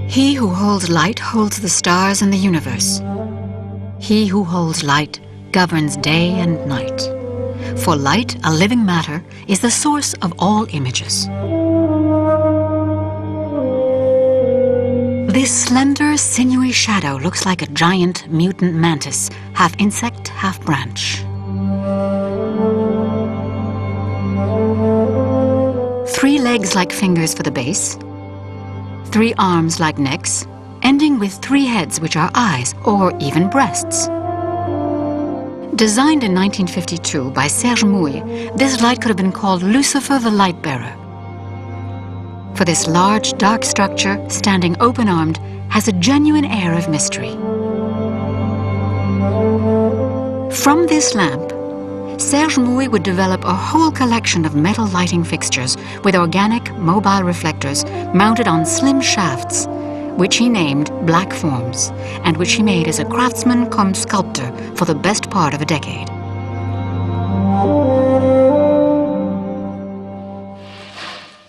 He who holds light holds the stars and the universe. He who holds light governs day and night. For light, a living matter, is the source of all images. This slender, sinewy shadow looks like a giant mutant mantis, half insect, half branch. 3 legs like fingers for the base, 3 arms like necks, ending with 3 heads which are eyes or even breasts. Designed in 1952 by Serge Mouille, this light could have been called Lucifer the Light-Bearer. For this large, dark structure, standing open-armed, has a genuine air of mystery. From this lamp, Serge Mouille would develop a whole collection of metal lighting fixtures with organic, mobile reflectors mounted on slim shafts, which he named black forms, and which he made as a craftsman cum sculptor for the best part of a decade.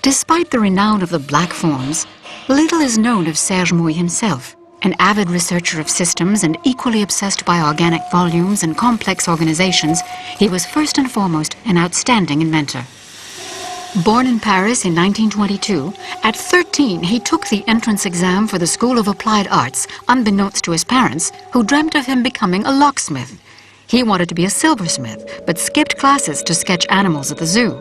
Despite the renown of the black forms, little is known of Serge Mouille himself. An avid researcher of systems and equally obsessed by organic volumes and complex organizations, he was first and foremost an outstanding inventor. Born in Paris in 1922, at 13 he took the entrance exam for the School of Applied Arts, unbeknownst to his parents, who dreamt of him becoming a locksmith. He wanted to be a silversmith, but skipped classes to sketch animals at the zoo.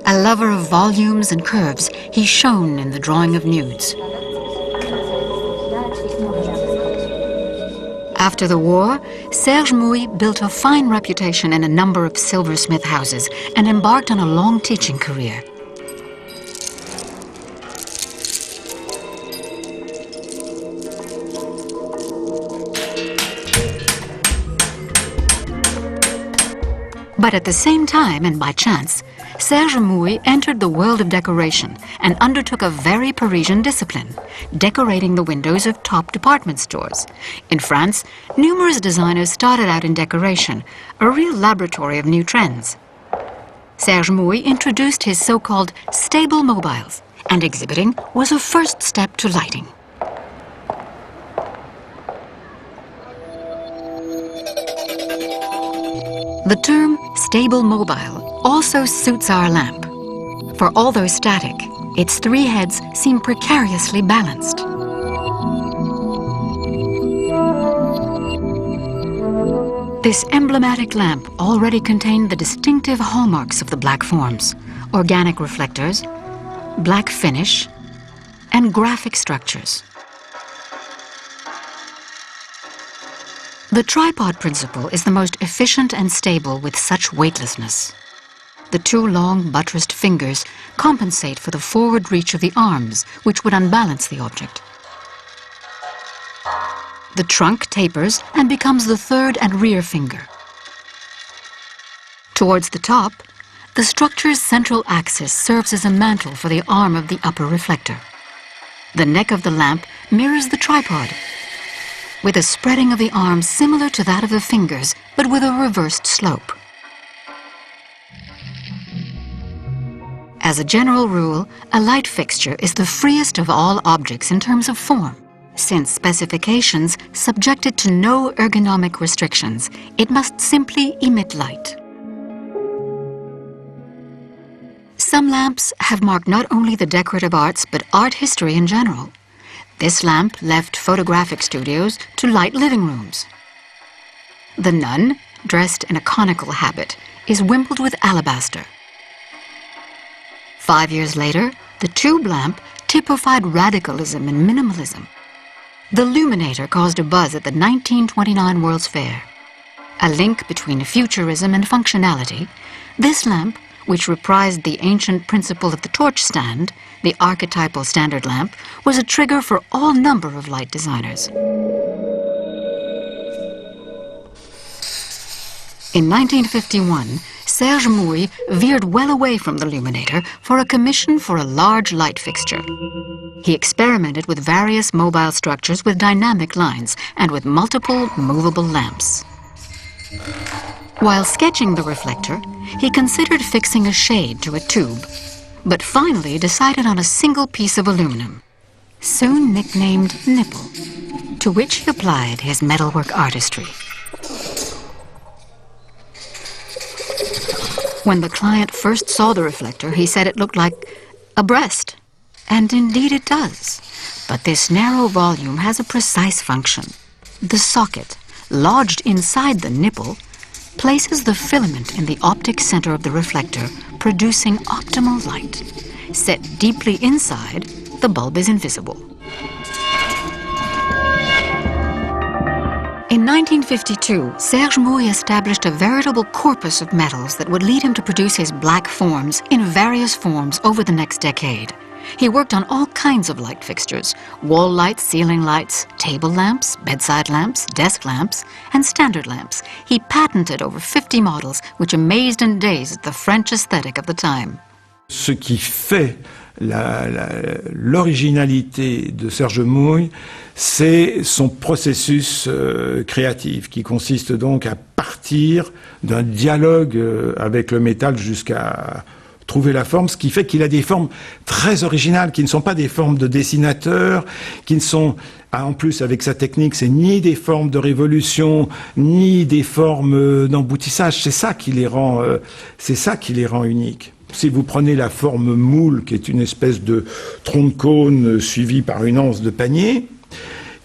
A lover of volumes and curves, he shone in the drawing of nudes. After the war, Serge Mouille built a fine reputation in a number of silversmith houses and embarked on a long teaching career. But at the same time, and by chance, Serge Mouille entered the world of decoration and undertook a very Parisian discipline, decorating the windows of top department stores. In France, numerous designers started out in decoration, a real laboratory of new trends. Serge Mouille introduced his so-called stable mobiles, and exhibiting was a first step to lighting. The term stable mobile also suits our lamp, for although static, its 3 heads seem precariously balanced. This emblematic lamp already contained the distinctive hallmarks of the black forms: organic reflectors, black finish, and graphic structures. The tripod principle is the most efficient and stable with such weightlessness. The 2 long buttressed fingers compensate for the forward reach of the arms, which would unbalance the object. The trunk tapers and becomes the 3rd and rear finger. Towards the top, the structure's central axis serves as a mantle for the arm of the upper reflector. The neck of the lamp mirrors the tripod, with a spreading of the arms similar to that of the fingers, but with a reversed slope. As a general rule, a light fixture is the freest of all objects in terms of form. Since specifications subject it to no ergonomic restrictions, it must simply emit light. Some lamps have marked not only the decorative arts, but art history in general. This lamp left photographic studios to light living rooms. The nun, dressed in a conical habit, is wimpled with alabaster. 5 years later, the tube lamp typified radicalism and minimalism. The Luminator caused a buzz at the 1929 World's Fair. A link between futurism and functionality, this lamp, which reprised the ancient principle of the torch stand, the archetypal standard lamp, was a trigger for all number of light designers. In 1951, Serge Mouille veered well away from the illuminator for a commission for a large light fixture. He experimented with various mobile structures with dynamic lines and with multiple movable lamps. While sketching the reflector, he considered fixing a shade to a tube, but finally decided on a single piece of aluminum, soon nicknamed Nipple, to which he applied his metalwork artistry. When the client first saw the reflector, he said it looked like a breast. And indeed it does. But this narrow volume has a precise function. The socket, lodged inside the nipple, places the filament in the optic center of the reflector, producing optimal light. Set deeply inside, the bulb is invisible. In 1952, Serge Mouille established a veritable corpus of metals that would lead him to produce his black forms in various forms over the next decade. He worked on all kinds of light fixtures: wall lights, ceiling lights, table lamps, bedside lamps, desk lamps, and standard lamps. He patented over 50 models, which amazed and dazed the French aesthetic of the time. Ce qui fait l'originalité de Serge Mouille, c'est son processus créatif, qui consiste donc à partir d'un dialogue avec le métal jusqu'à trouver la forme, ce qui fait qu'il a des formes très originales, qui ne sont pas des formes de dessinateur, qui ne sont, en plus avec sa technique, c'est ni des formes de révolution, ni des formes d'emboutissage. C'est ça qui les rend uniques. Si vous prenez la forme moule, qui est une espèce de tronc de cône suivi par une anse de panier,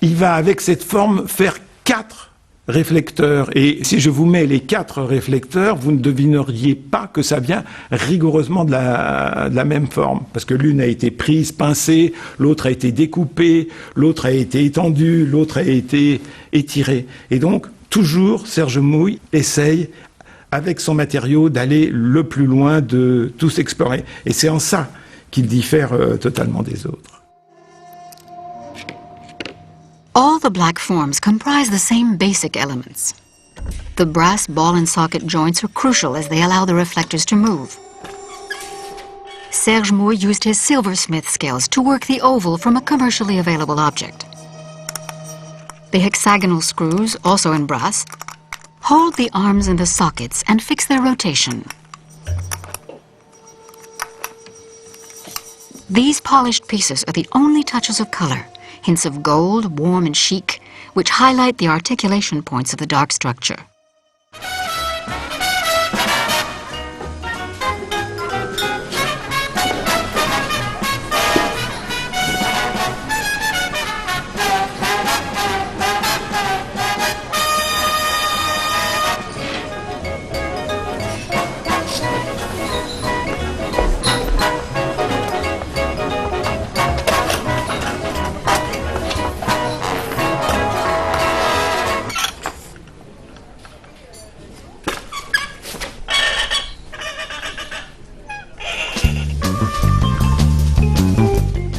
il va avec cette forme faire 4 réflecteurs. Et si je vous mets les 4 réflecteurs, vous ne devineriez pas que ça vient rigoureusement de la même forme. Parce que l'une a été prise, pincée, l'autre a été découpée, l'autre a été étendue, l'autre a été étirée. Et donc, toujours, Serge Mouille essaye, avec son matériau, d'aller le plus loin, de tous explorer. Et c'est en ça qu'il diffère totalement des autres. All the black forms comprise the same basic elements. The brass ball and socket joints are crucial as they allow the reflectors to move. Serge Mouille used his silversmith skills to work the oval from a commercially available object. The hexagonal screws, also in brass, hold the arms in the sockets and fix their rotation. These polished pieces are the only touches of color, hints of gold, warm and chic, which highlight the articulation points of the dark structure.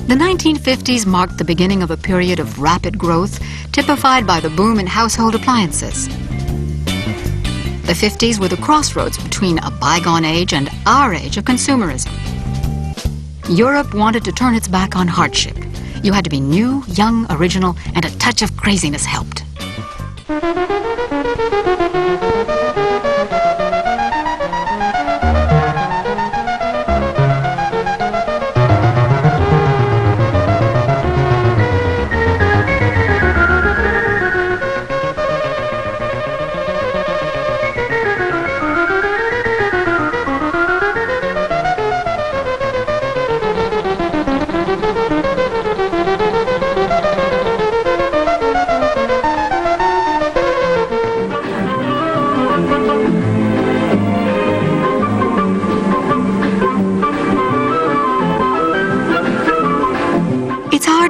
The 1950s marked the beginning of a period of rapid growth, typified by the boom in household appliances. The 50s were the crossroads between a bygone age and our age of consumerism. Europe wanted to turn its back on hardship. You had to be new, young, original, and a touch of craziness helped.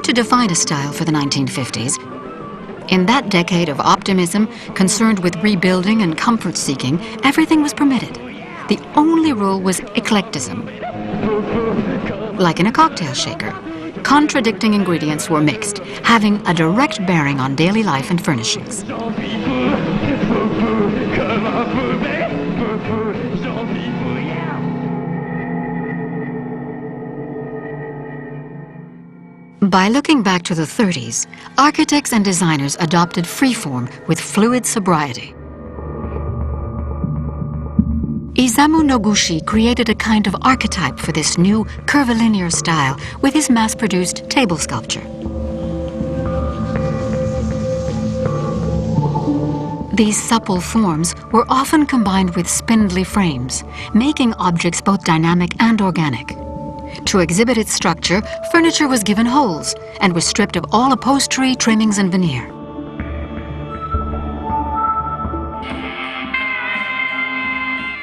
To define a style for the 1950s. In that decade of optimism, concerned with rebuilding and comfort seeking, everything was permitted. The only rule was eclecticism. Like in a cocktail shaker, contradicting ingredients were mixed, having a direct bearing on daily life and furnishings. By looking back to the 30s, architects and designers adopted freeform with fluid sobriety. Isamu Noguchi created a kind of archetype for this new curvilinear style with his mass-produced table sculpture. These supple forms were often combined with spindly frames, making objects both dynamic and organic. To exhibit its structure, furniture was given holes and was stripped of all upholstery, trimmings, and veneer.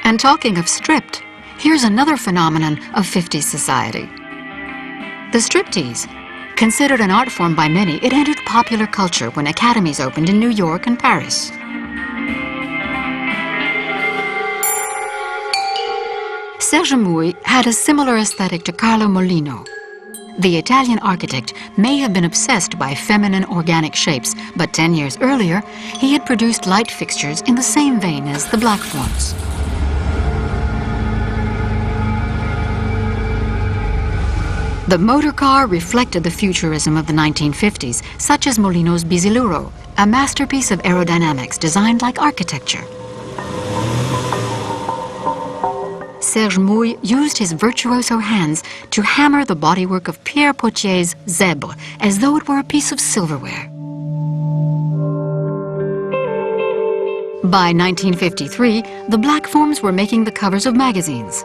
And talking of stripped, here's another phenomenon of 50s society. The striptease. Considered an art form by many, it entered popular culture when academies opened in New York and Paris. Serge Mouille had a similar aesthetic to Carlo Molino. The Italian architect may have been obsessed by feminine organic shapes, but 10 years earlier, he had produced light fixtures in the same vein as the black forms. The motor car reflected the futurism of the 1950s, such as Molino's Bisiluro, a masterpiece of aerodynamics designed like architecture. Serge Mouille used his virtuoso hands to hammer the bodywork of Pierre Potier's Zèbre as though it were a piece of silverware. By 1953, the black forms were making the covers of magazines.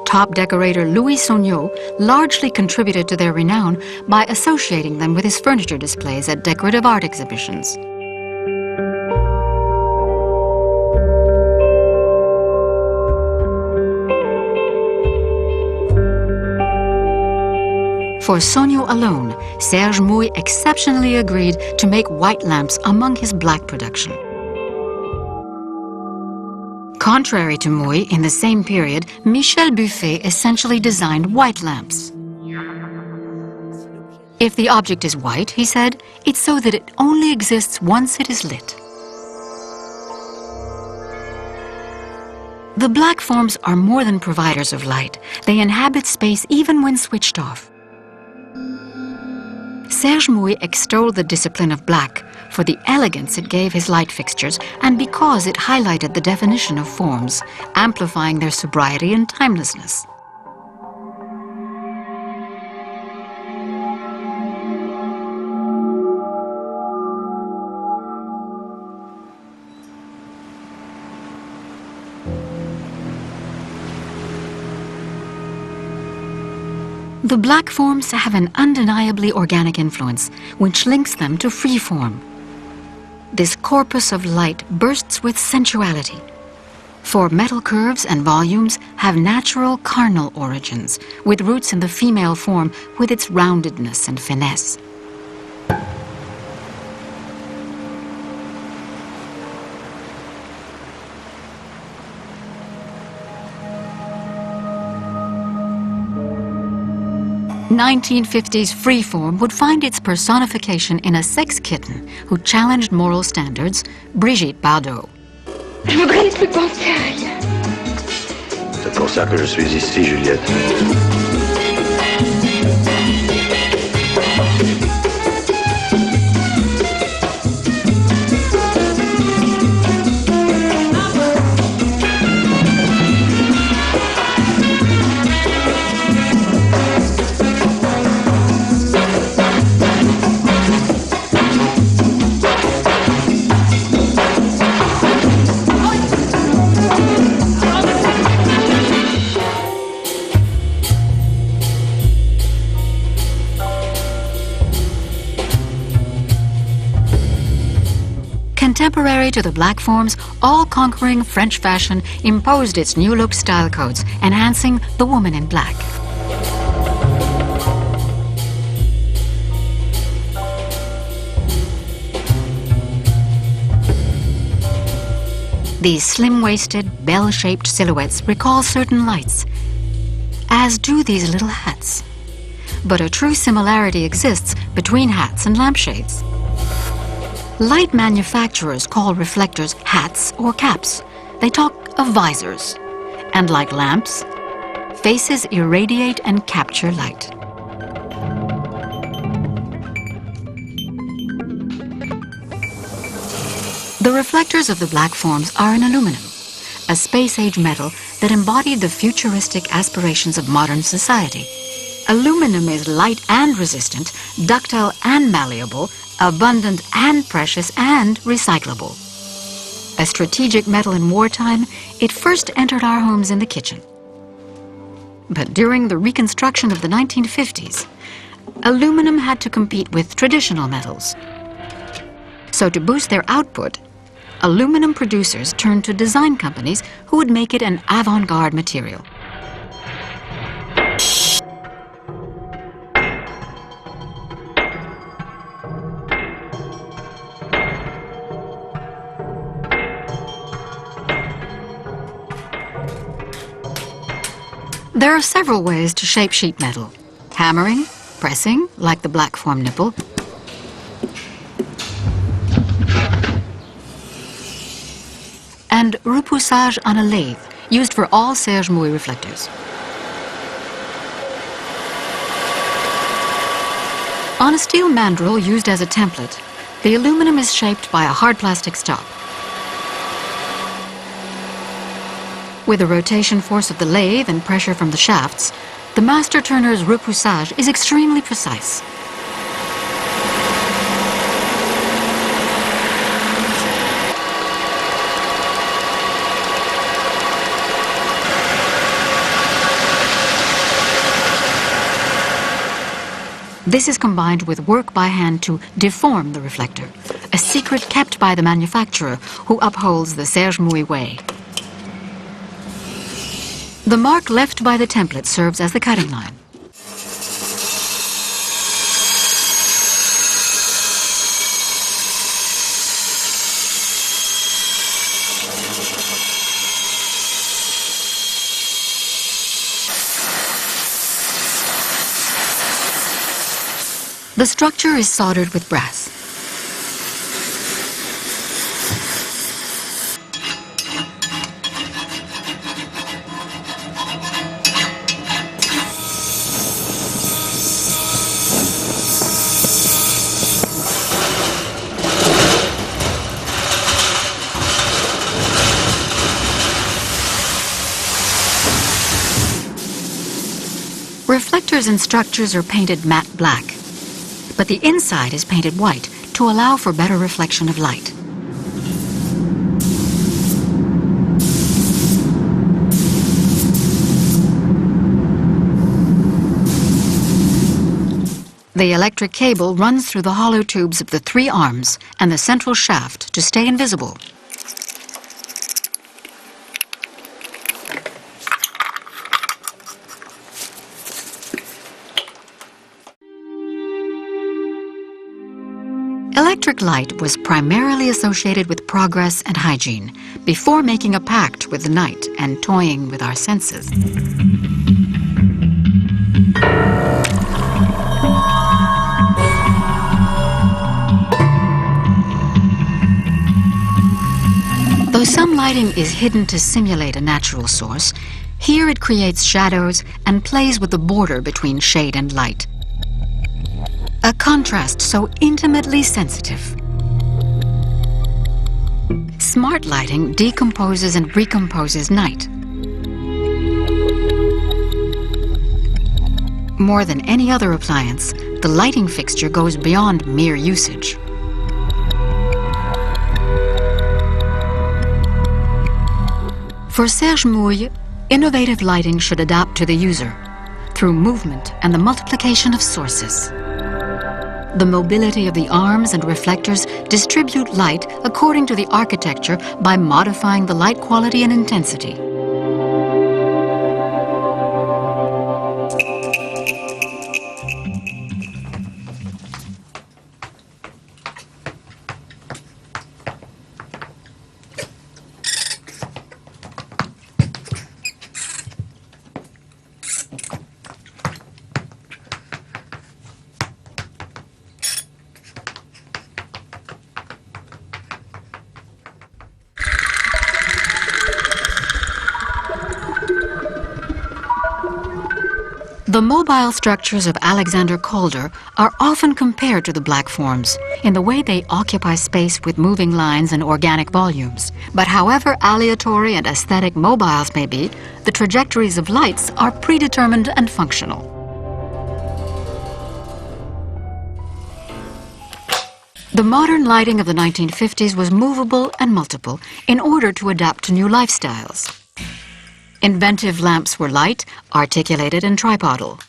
Top decorator Louis Sogneau largely contributed to their renown by associating them with his furniture displays at decorative art exhibitions. For Sogneau alone, Serge Mouille exceptionally agreed to make white lamps among his black production. Contrary to Mouille, in the same period, Michel Buffet essentially designed white lamps. If the object is white, he said, it's so that it only exists once it is lit. The black forms are more than providers of light. They inhabit space even when switched off. Serge Mouille extolled the discipline of black for the elegance it gave his light fixtures and because it highlighted the definition of forms, amplifying their sobriety and timelessness. The black forms have an undeniably organic influence, which links them to free form. This corpus of light bursts with sensuality. For metal curves and volumes have natural carnal origins, with roots in the female form with its roundedness and finesse. The 1950s freeform would find its personification in a sex kitten who challenged moral standards, Brigitte Bardot. Je voudrais ne plus penser à rien. C'est pour ça que je suis ici, Juliette. Contemporary to the black forms, all-conquering French fashion imposed its new look style codes, enhancing the woman in black. These slim-waisted, bell-shaped silhouettes recall certain lights, as do these little hats. But a true similarity exists between hats and lampshades. Light manufacturers call reflectors hats or caps. They talk of visors, and like lamps, faces irradiate and capture light. The reflectors of the black forms are in aluminum, a space-age metal that embodied the futuristic aspirations of modern society. Aluminum is light and resistant, ductile and malleable, abundant and precious, and recyclable. A strategic metal in wartime, it first entered our homes in the kitchen. But during the reconstruction of the 1950s, aluminum had to compete with traditional metals. So to boost their output, aluminum producers turned to design companies who would make it an avant-garde material. There are several ways to shape sheet metal: hammering, pressing, like the black form nipple, and repoussage on a lathe, used for all Serge Mouille reflectors. On a steel mandrel used as a template, the aluminum is shaped by a hard plastic stop. With the rotation force of the lathe and pressure from the shafts, the master turner's repoussage is extremely precise. This is combined with work by hand to deform the reflector, a secret kept by the manufacturer who upholds the Serge Mouille way. The mark left by the template serves as the cutting line. The structure is soldered with brass. Reflectors and structures are painted matte black, but the inside is painted white to allow for better reflection of light. The electric cable runs through the hollow tubes of the three arms and the central shaft to stay invisible. Electric light was primarily associated with progress and hygiene, before making a pact with the night and toying with our senses. Though some lighting is hidden to simulate a natural source, here it creates shadows and plays with the border between shade and light. A contrast so intimately sensitive. Smart lighting decomposes and recomposes night. More than any other appliance, the lighting fixture goes beyond mere usage. For Serge Mouille, innovative lighting should adapt to the user through movement and the multiplication of sources. The mobility of the arms and reflectors distribute light according to the architecture by modifying the light quality and intensity. The mobile structures of Alexander Calder are often compared to the black forms in the way they occupy space with moving lines and organic volumes. But however aleatory and aesthetic mobiles may be, the trajectories of lights are predetermined and functional. The modern lighting of the 1950s was movable and multiple in order to adapt to new lifestyles. Inventive lamps were light, articulated, and tripodal.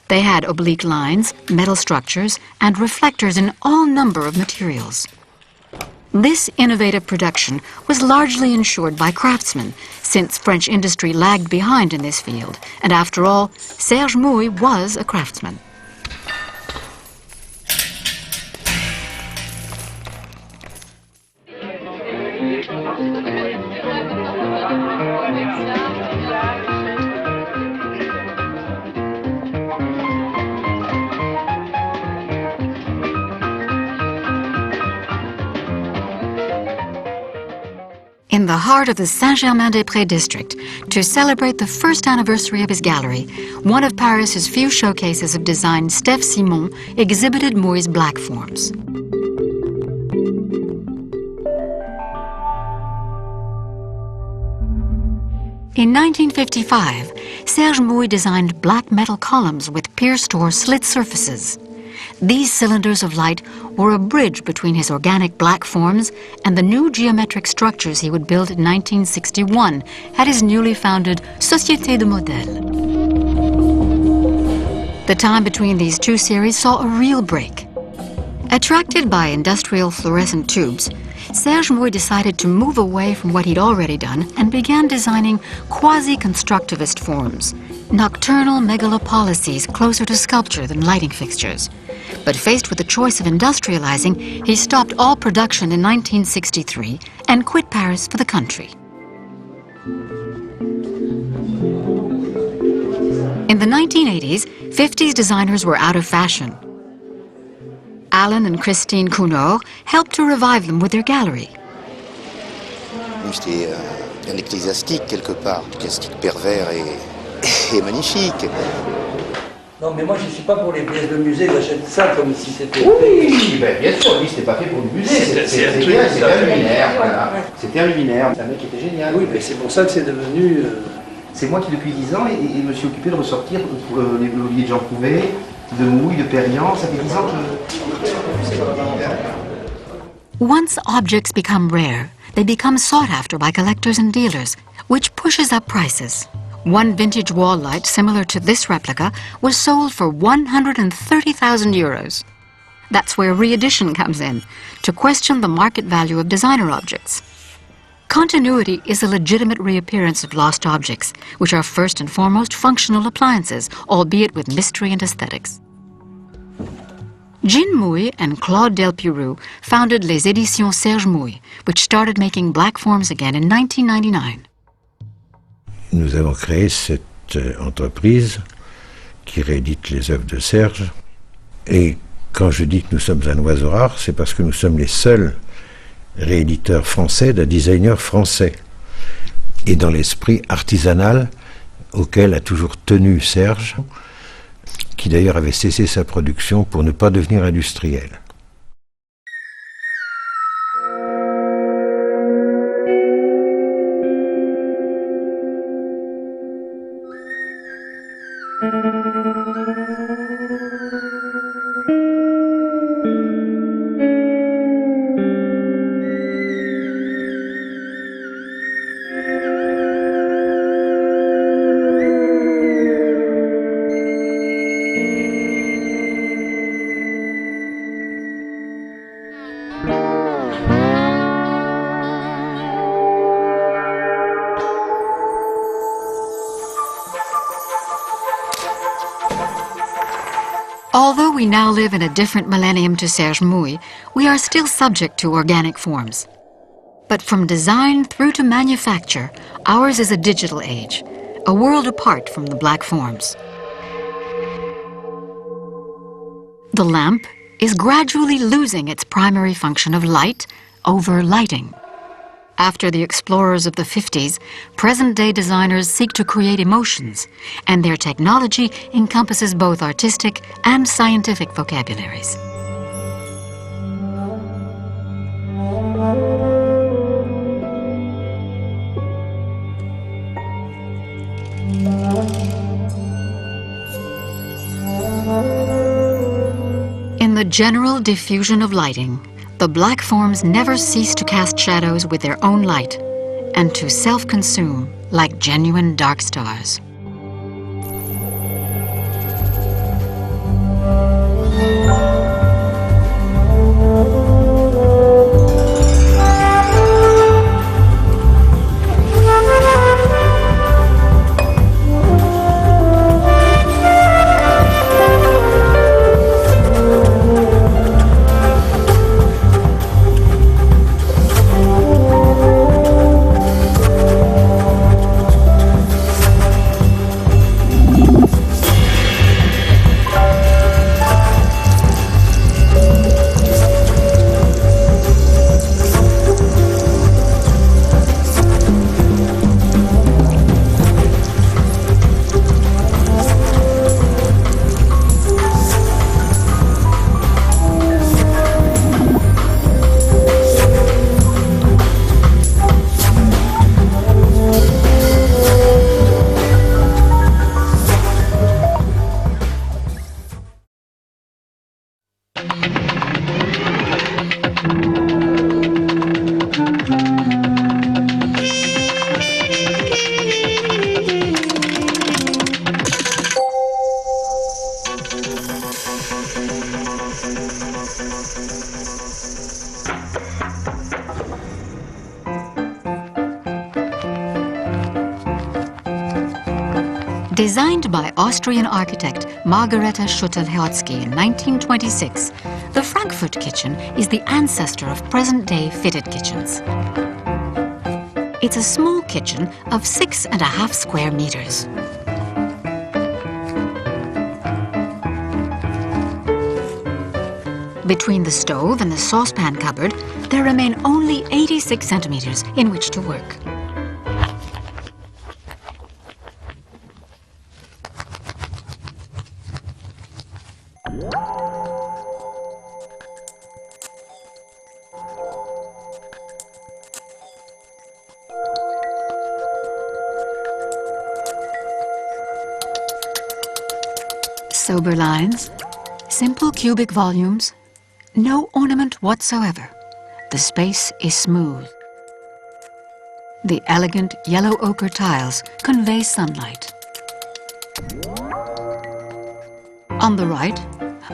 They had oblique lines, metal structures, and reflectors in all number of materials. This innovative production was largely ensured by craftsmen, since French industry lagged behind in this field, and after all, Serge Mouille was a craftsman. In the heart of the Saint-Germain-des-Prés district, to celebrate the first anniversary of his gallery, one of Paris's few showcases of design, Steph Simon, exhibited Mouille's black forms. In 1955, Serge Mouille designed black metal columns with pierced or slit surfaces. These cylinders of light were a bridge between his organic black forms and the new geometric structures he would build in 1961 at his newly founded Société de Modèles. The time between these two series saw a real break. Attracted by industrial fluorescent tubes, Serge Mouille decided to move away from what he'd already done and began designing quasi-constructivist forms, nocturnal megalopolises closer to sculpture than lighting fixtures. But faced with the choice of industrializing, he stopped all production in 1963 and quit Paris for the country. In the 1980s, 50s designers were out of fashion. Alan and Christine Cunor helped to revive them with their gallery. C'était un ecclésiastique quelque part, ecclésiastique pervers et magnifique. Non, mais moi je ne suis pas pour les pièces de musée, j'achète ça comme si c'était... Oui, ben, bien sûr, lui c'était pas fait pour le musée, c'était un luminaire, voilà. C'était un luminaire, c'est un mec qui était génial. Oui, mais c'est pour ça que c'est devenu... C'est moi qui depuis 10 ans et me suis occupé de ressortir pour les mobiliers de Jean Prouvé, de Mouille, de Perriandv, ça fait 10 ans que... Once objects become rare, they become sought after by collectors and dealers, which pushes up prices. One vintage wall light similar to this replica was sold for 130,000 euros. That's where re-edition comes in, to question the market value of designer objects. Continuity is a legitimate reappearance of lost objects, which are first and foremost functional appliances, albeit with mystery and aesthetics. Jean Mouille and Claude Delpirou founded Les Éditions Serge Mouille, which started making black forms again in 1999. Nous avons créé cette entreprise qui réédite les œuvres de Serge. Et quand je dis que nous sommes un oiseau rare, c'est parce que nous sommes les seuls rééditeurs français d'un designer français. Et dans l'esprit artisanal auquel a toujours tenu Serge, qui d'ailleurs avait cessé sa production pour ne pas devenir industriel. Although we now live in a different millennium to Serge Mouille, we are still subject to organic forms. But from design through to manufacture, ours is a digital age, a world apart from the black forms. The lamp is gradually losing its primary function of light over lighting. After the explorers of the 50s, present-day designers seek to create emotions, and their technology encompasses both artistic and scientific vocabularies. In the general diffusion of lighting, the black forms never cease to cast shadows with their own light and to self-consume like genuine dark stars. Designed by Austrian architect Margareta Schutter-Herzky in 1926, the Frankfurt kitchen is the ancestor of present-day fitted kitchens. It's a small kitchen of 6.5 square meters. Between the stove and the saucepan cupboard, there remain only 86 centimeters in which to work. Sober lines, simple cubic volumes, no ornament whatsoever. The space is smooth. The elegant yellow ochre tiles convey sunlight. On the right,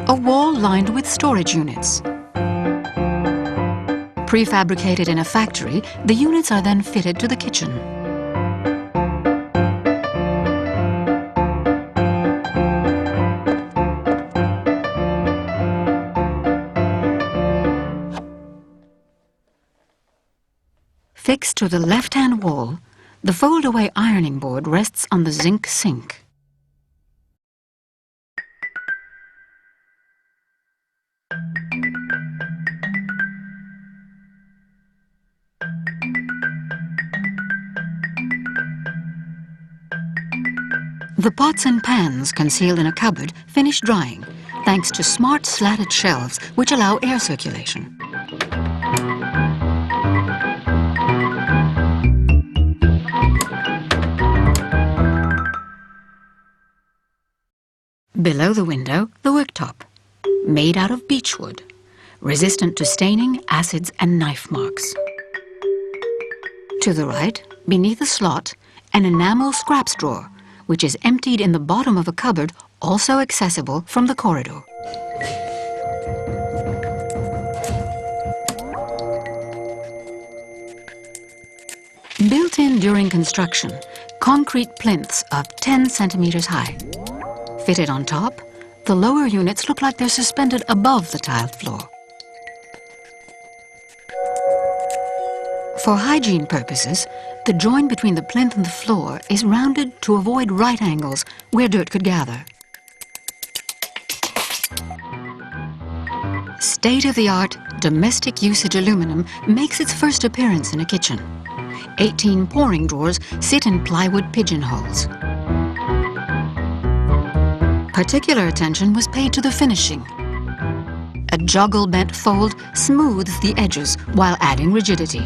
a wall lined with storage units. Prefabricated in a factory, the units are then fitted to the kitchen. Fixed to the left-hand wall, the fold-away ironing board rests on the zinc sink. The pots and pans concealed in a cupboard finish drying, thanks to smart slatted shelves which allow air circulation. Below the window, the worktop, made out of beechwood, resistant to staining, acids, and knife marks. To the right, beneath the slot, an enamel scraps drawer, which is emptied in the bottom of a cupboard, also accessible from the corridor. Built in during construction, concrete plinths of 10 centimeters high. Fitted on top, the lower units look like they're suspended above the tiled floor. For hygiene purposes, the join between the plinth and the floor is rounded to avoid right angles where dirt could gather. State-of-the-art, domestic usage aluminum makes its first appearance in a kitchen. 18 pouring drawers sit in plywood pigeonholes. Particular attention was paid to the finishing. A joggle-bent fold smooths the edges while adding rigidity.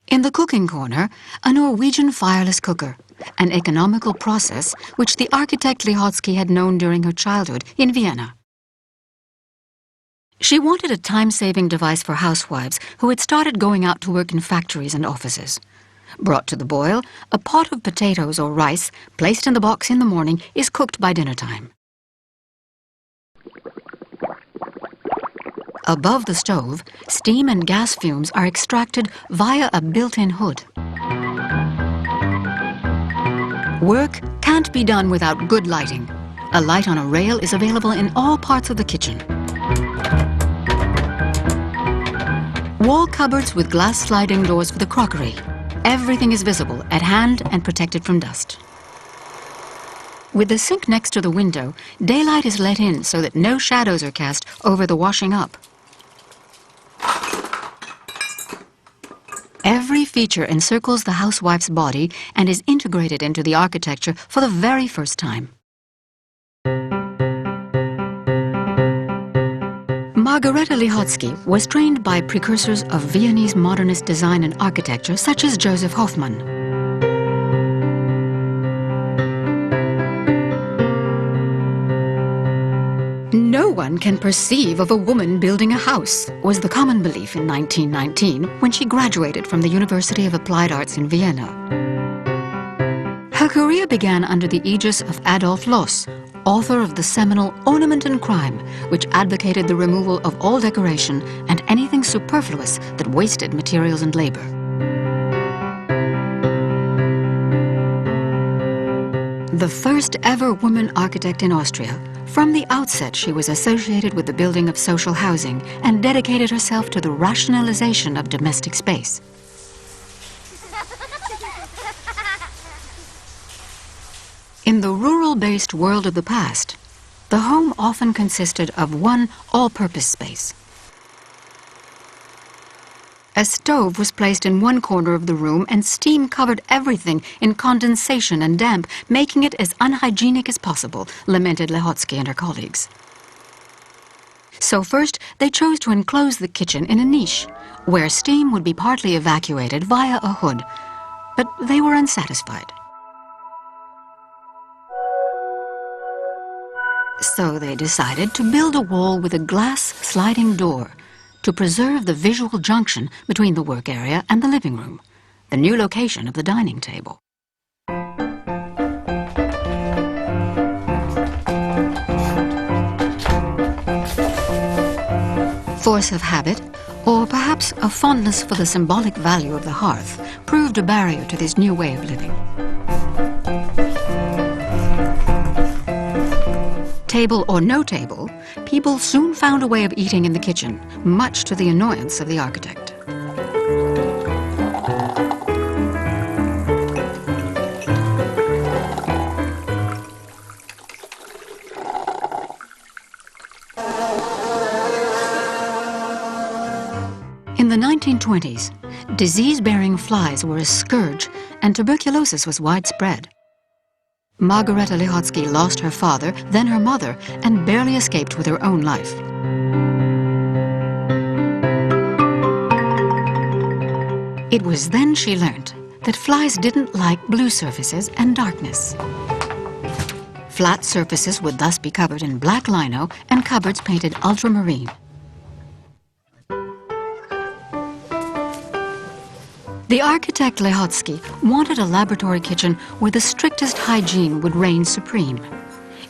In the cooking corner, a Norwegian fireless cooker, an economical process which the architect Lihotzky had known during her childhood in Vienna. She wanted a time-saving device for housewives who had started going out to work in factories and offices. Brought to the boil, a pot of potatoes or rice, placed in the box in the morning, is cooked by dinner time. Above the stove, steam and gas fumes are extracted via a built-in hood. Work can't be done without good lighting. A light on a rail is available in all parts of the kitchen. Wall cupboards with glass sliding doors for the crockery. Everything is visible, at hand and protected from dust. With the sink next to the window, daylight is let in so that no shadows are cast over the washing up. Every feature encircles the housewife's body and is integrated into the architecture for the very first time. Margareta Lihotzky was trained by precursors of Viennese modernist design and architecture such as Joseph Hoffmann. No one can perceive of a woman building a house, was the common belief in 1919 when she graduated from the University of Applied Arts in Vienna. Her career began under the aegis of Adolf Loos, author of the seminal Ornament and Crime, which advocated the removal of all decoration and anything superfluous that wasted materials and labor. The first ever woman architect in Austria, from the outset she was associated with the building of social housing and dedicated herself to the rationalization of domestic space. In the rural-based world of the past, the home often consisted of one all-purpose space. A stove was placed in one corner of the room and steam covered everything in condensation and damp, making it as unhygienic as possible, lamented Lihotzky and her colleagues. So first, they chose to enclose the kitchen in a niche, where steam would be partly evacuated via a hood, but they were unsatisfied. So they decided to build a wall with a glass sliding door to preserve the visual junction between the work area and the living room, the new location of the dining table. Force of habit, or perhaps a fondness for the symbolic value of the hearth, proved a barrier to this new way of living. Table or no table, people soon found a way of eating in the kitchen, much to the annoyance of the architect. In the 1920s, disease-bearing flies were a scourge and tuberculosis was widespread. Margareta Lihotzky lost her father, then her mother, and barely escaped with her own life. It was then she learned that flies didn't like blue surfaces and darkness. Flat surfaces would thus be covered in black lino and cupboards painted ultramarine. The architect Lihotzky wanted a laboratory kitchen where the strictest hygiene would reign supreme.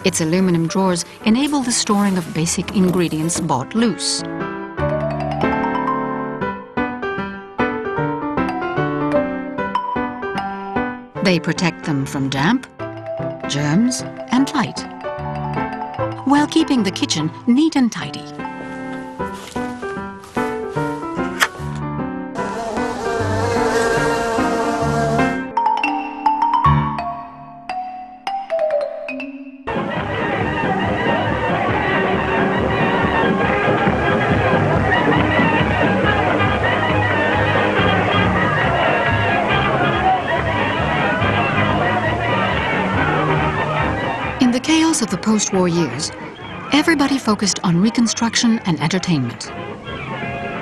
Its aluminum drawers enable the storing of basic ingredients bought loose. They protect them from damp, germs, and light, while keeping the kitchen neat and tidy. chaos of the post-war years, everybody focused on reconstruction and entertainment.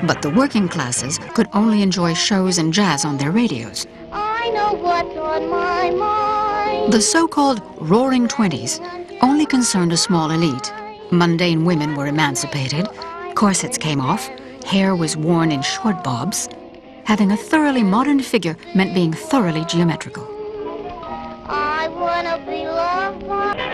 But the working classes could only enjoy shows and jazz on their radios. I know what's on my mind. The so-called Roaring Twenties only concerned a small elite. Mundane women were emancipated, corsets came off, hair was worn in short bobs. Having a thoroughly modern figure meant being thoroughly geometrical. I wanna be loved by...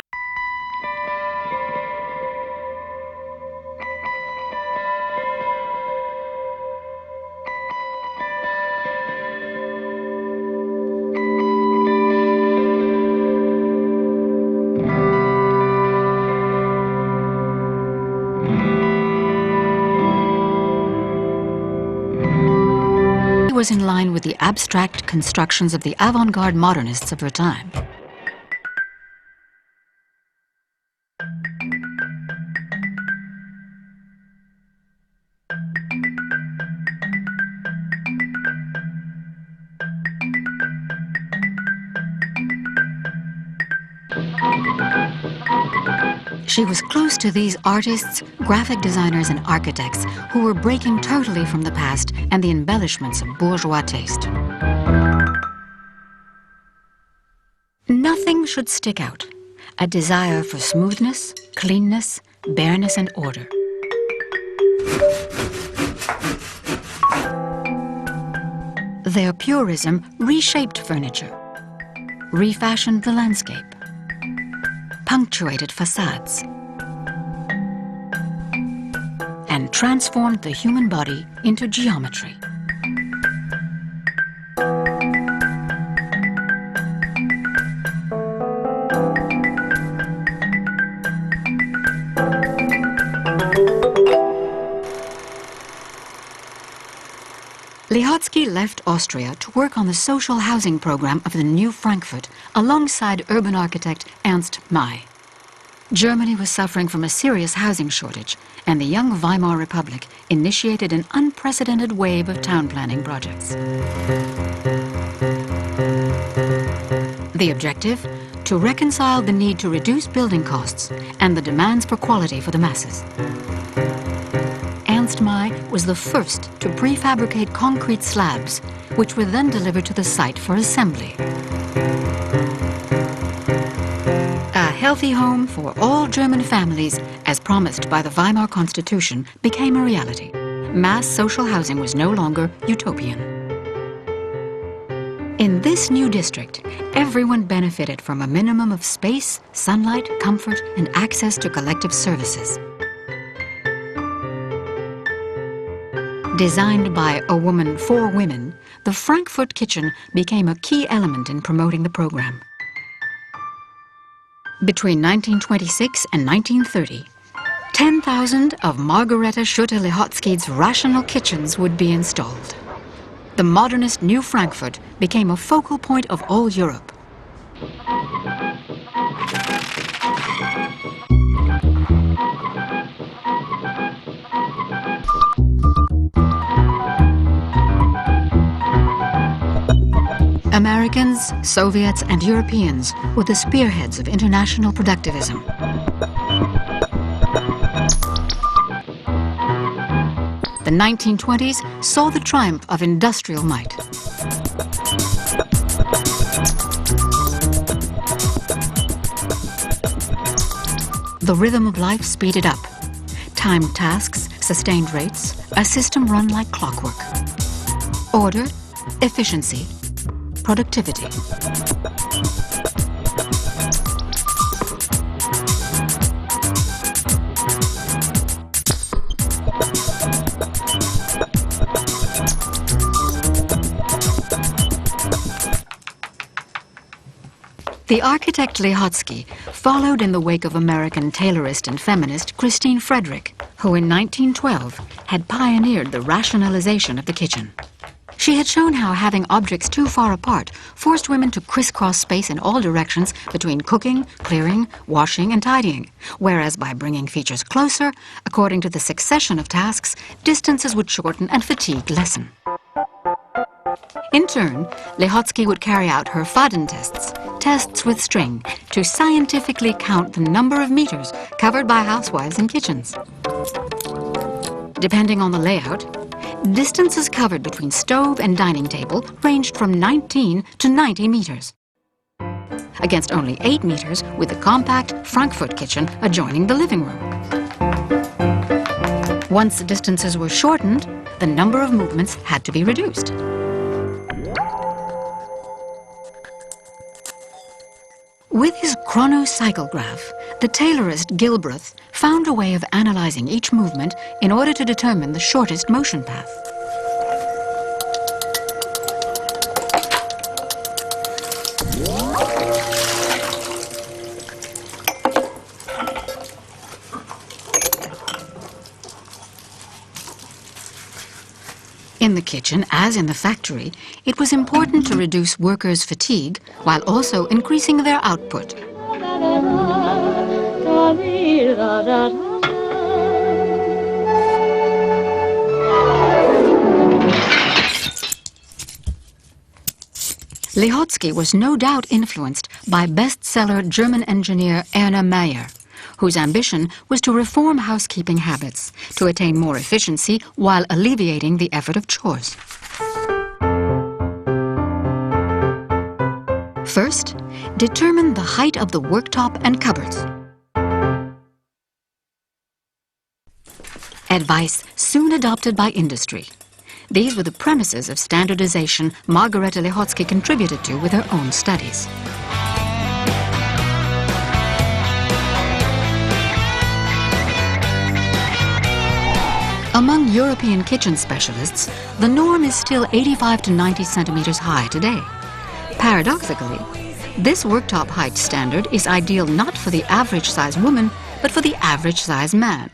Was in line with the abstract constructions of the avant-garde modernists of her time. She was close to these artists, graphic designers, and architects who were breaking totally from the past and the embellishments of bourgeois taste. Nothing should stick out. A desire for smoothness, cleanness, bareness, and order. Their purism reshaped furniture, refashioned the landscape, punctuated facades, and transformed the human body into geometry. Lihotzky left Austria to work on the social housing program of the new Frankfurt alongside urban architect Ernst May. Germany was suffering from a serious housing shortage, and the young Weimar Republic initiated an unprecedented wave of town planning projects. The objective? To reconcile the need to reduce building costs and the demands for quality for the masses. Ernst May was the first to prefabricate concrete slabs, which were then delivered to the site for assembly. A healthy home for all German families, as promised by the Weimar Constitution, became a reality. Mass social housing was no longer utopian. In this new district, everyone benefited from a minimum of space, sunlight, comfort, and access to collective services. Designed by a woman for women, the Frankfurt kitchen became a key element in promoting the program. Between 1926 and 1930, 10,000 of Margareta Schutte-Lihotzky's rational kitchens would be installed. The modernist New Frankfurt became a focal point of all Europe. Americans, Soviets, and Europeans were the spearheads of international productivism. The 1920s saw the triumph of industrial might. The rhythm of life speeded up. Timed tasks, sustained rates, a system run like clockwork. Order, efficiency, productivity. The architect Lihotzky followed in the wake of American tailorist and feminist Christine Frederick, who in 1912 had pioneered the rationalization of the kitchen. She had shown how having objects too far apart forced women to crisscross space in all directions between cooking, clearing, washing, and tidying, whereas by bringing features closer, according to the succession of tasks, distances would shorten and fatigue lessen. In turn, Lihotzky would carry out her Faden tests, tests with string to scientifically count the number of meters covered by housewives in kitchens. Depending on the layout, distances covered between stove and dining table ranged from 19 to 90 meters, against only 8 meters with the compact Frankfurt kitchen adjoining the living room. Once the distances were shortened, the number of movements had to be reduced. With his chronocyclograph, the tailorist Gilbreth found a way of analyzing each movement in order to determine the shortest motion path. In the kitchen, as in the factory, it was important to reduce workers' fatigue while also increasing their output. Lihotzky was no doubt influenced by bestseller German engineer Erna Meyer, whose ambition was to reform housekeeping habits to attain more efficiency while alleviating the effort of chores. First, determine the height of the worktop and cupboards. Advice soon adopted by industry. These were the premises of standardization Margareta Lihotzky contributed to with her own studies. Among European kitchen specialists, the norm is still 85 to 90 centimeters high today. Paradoxically, this worktop height standard is ideal not for the average-sized woman, but for the average-sized man.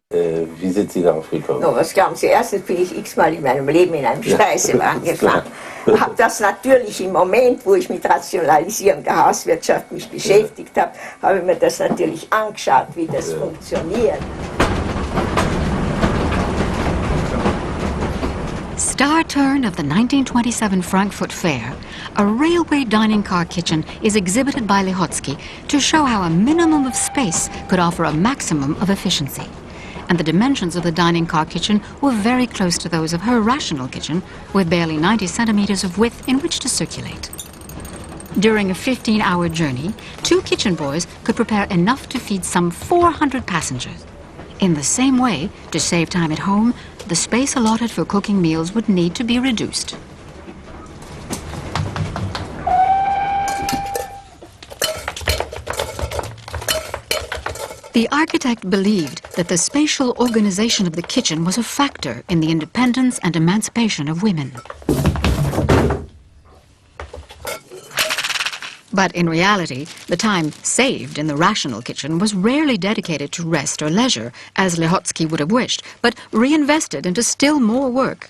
Wie sind Sie darauf gekommen? No, was glauben Sie? Erstens bin ich x-mal in meinem Leben in einem Speisewagen gefahren. Habe das natürlich im Moment, wo ich mit Rationalisierung der Hauswirtschaft mich beschäftigt habe, habe ich mir das natürlich angeschaut, wie das funktioniert. Star turn of the 1927 Frankfurt Fair, a railway dining car kitchen is exhibited by Lihotzky to show how a minimum of space could offer a maximum of efficiency. And the dimensions of the dining car kitchen were very close to those of her rational kitchen, with barely 90 centimeters of width in which to circulate. During a 15-hour journey, 2 kitchen boys could prepare enough to feed some 400 passengers. In the same way, to save time at home, the space allotted for cooking meals would need to be reduced. The architect believed that the spatial organization of the kitchen was a factor in the independence and emancipation of women. But in reality, the time saved in the rational kitchen was rarely dedicated to rest or leisure, as Lihotzky would have wished, but reinvested into still more work.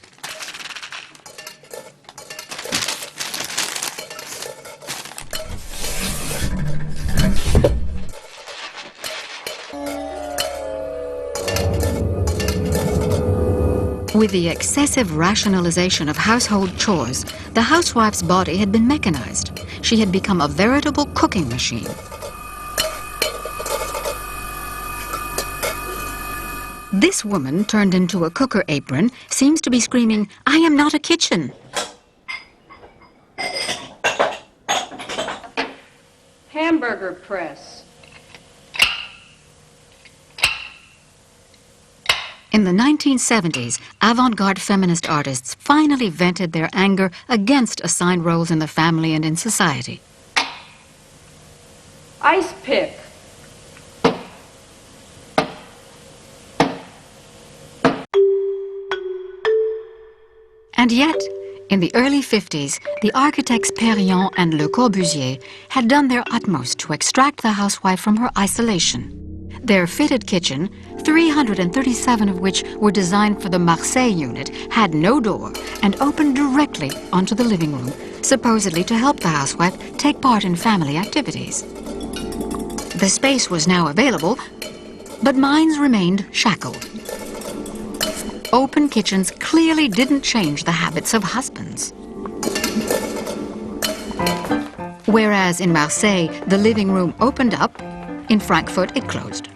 With the excessive rationalization of household chores, the housewife's body had been mechanized. She had become a veritable cooking machine. This woman, turned into a cooker apron, seems to be screaming, "I am not a kitchen." Hamburger press. In the 1970s, avant-garde feminist artists finally vented their anger against assigned roles in the family and in society. Ice pick. And yet, in the early 50s, the architects Perriand and Le Corbusier had done their utmost to extract the housewife from her isolation. Their fitted kitchen, 337 of which were designed for the Marseille unit, had no door and opened directly onto the living room, supposedly to help the housewife take part in family activities. The space was now available, but minds remained shackled. Open kitchens clearly didn't change the habits of husbands. Whereas in Marseille, the living room opened up, in Frankfurt it closed.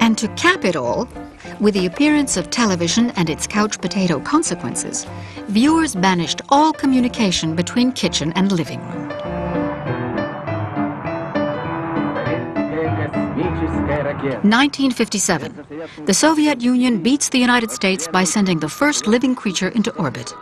And to cap it all, with the appearance of television and its couch potato consequences, viewers banished all communication between kitchen and living room. 1957. The Soviet Union beats the United States by sending the first living creature into orbit.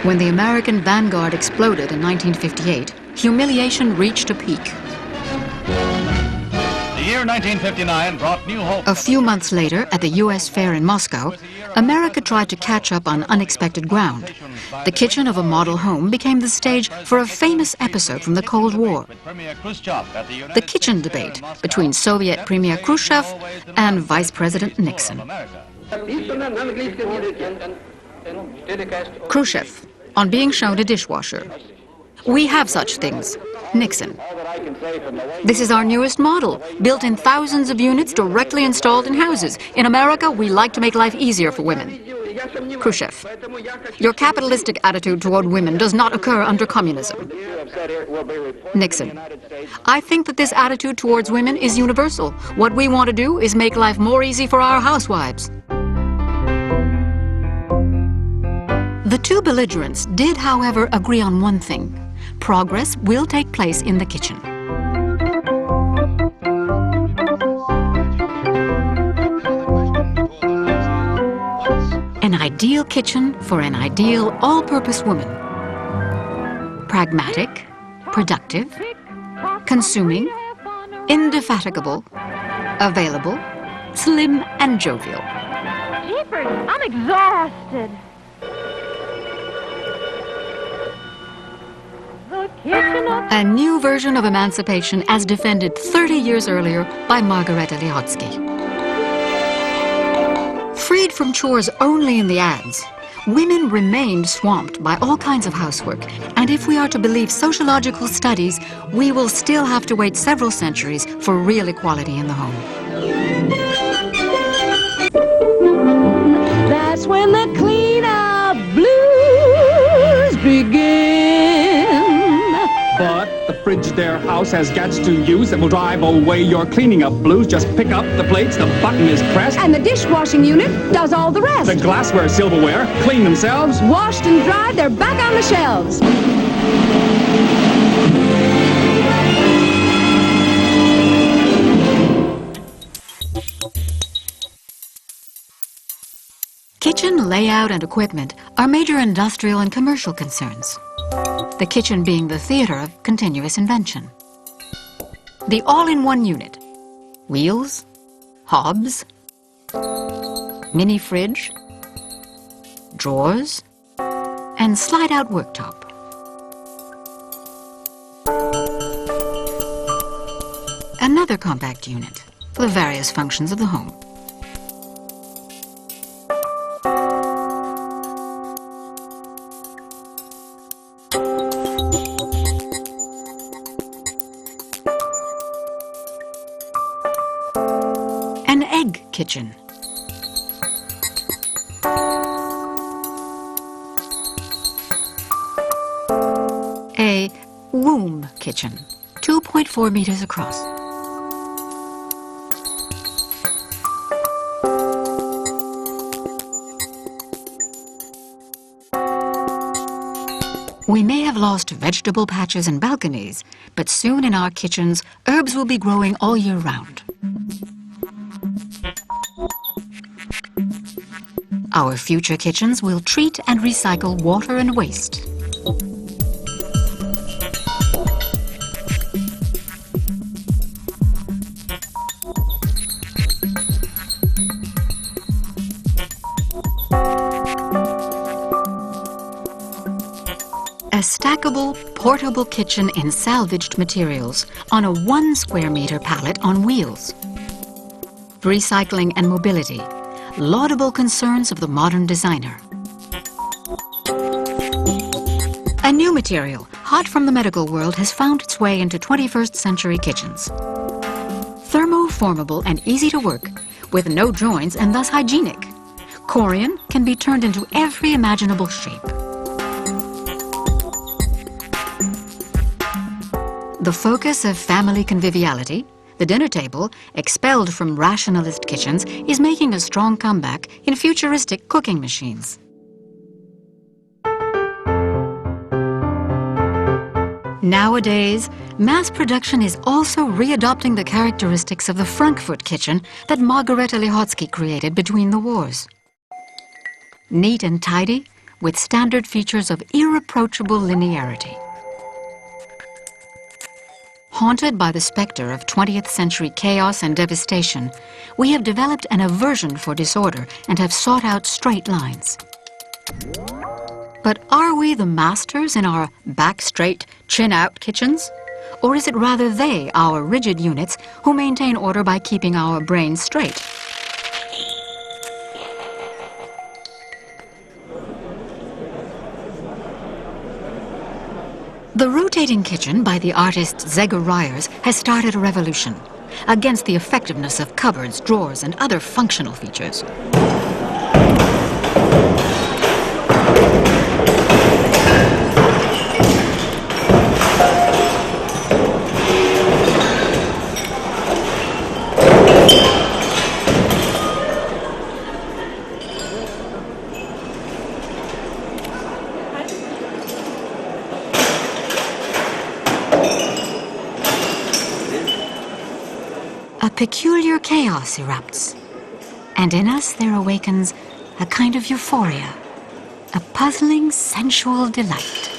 When the American Vanguard exploded in 1958, humiliation reached a peak. The year 1959 brought new hope. A few months later, at the U.S. Fair in Moscow, America tried to catch up on unexpected ground. The kitchen of a model home became the stage for a famous episode from the Cold War. The kitchen debate between Soviet Premier Khrushchev and Vice President Nixon. Khrushchev, on being shown a dishwasher. We have such things. Nixon. This is our newest model, built in thousands of units directly installed in houses. In America, we like to make life easier for women. Khrushchev. Your capitalistic attitude toward women does not occur under communism. Nixon. I think that this attitude towards women is universal. What we want to do is make life more easy for our housewives. The two belligerents did, however, agree on one thing. Progress will take place in the kitchen. An ideal kitchen for an ideal all-purpose woman. Pragmatic, productive, consuming, indefatigable, available, slim and jovial. Jeepers, I'm exhausted. A new version of emancipation as defended 30 years earlier by Margareta Lihotzky. Freed from chores only in the ads, women remained swamped by all kinds of housework, and if we are to believe sociological studies, we will still have to wait several centuries for real equality in the home. That's when the clean-up blues begin. But the Frigidaire house has gadgets to use that will drive away your cleaning up blues. Just pick up the plates, the button is pressed. And the dishwashing unit does all the rest. The glassware, silverware clean themselves. Washed and dried, they're back on the shelves. Kitchen layout and equipment are major industrial and commercial concerns. The kitchen being the theater of continuous invention. The all-in-one unit. Wheels, hobs, mini fridge, drawers, and slide-out worktop. Another compact unit for the various functions of the home. Kitchen. A womb kitchen, 2.4 meters across. We may have lost vegetable patches and balconies, but soon in our kitchens, herbs will be growing all year round. Our future kitchens will treat and recycle water and waste. A stackable, portable kitchen in salvaged materials on a 1 square meter pallet on wheels. Recycling and mobility. Laudable concerns of the modern designer. A new material, hot from the medical world, has found its way into 21st century kitchens. formable and easy to work, with no joints and thus hygienic. Corian can be turned into every imaginable shape. The focus of family conviviality, the dinner table, expelled from rationalist kitchens, is making a strong comeback in futuristic cooking machines. Nowadays, mass production is also readopting the characteristics of the Frankfurt kitchen that Margareta Lihotzky created between the wars. Neat and tidy, with standard features of irreproachable linearity. Haunted by the specter of 20th century chaos and devastation, we have developed an aversion for disorder and have sought out straight lines. But are we the masters in our back-straight, chin-out kitchens? Or is it rather they, our rigid units, who maintain order by keeping our brains straight? The rotating kitchen by the artist Zeger Ryers has started a revolution against the effectiveness of cupboards, drawers, and other functional features. A peculiar chaos erupts, and in us there awakens a kind of euphoria, a puzzling, sensual delight.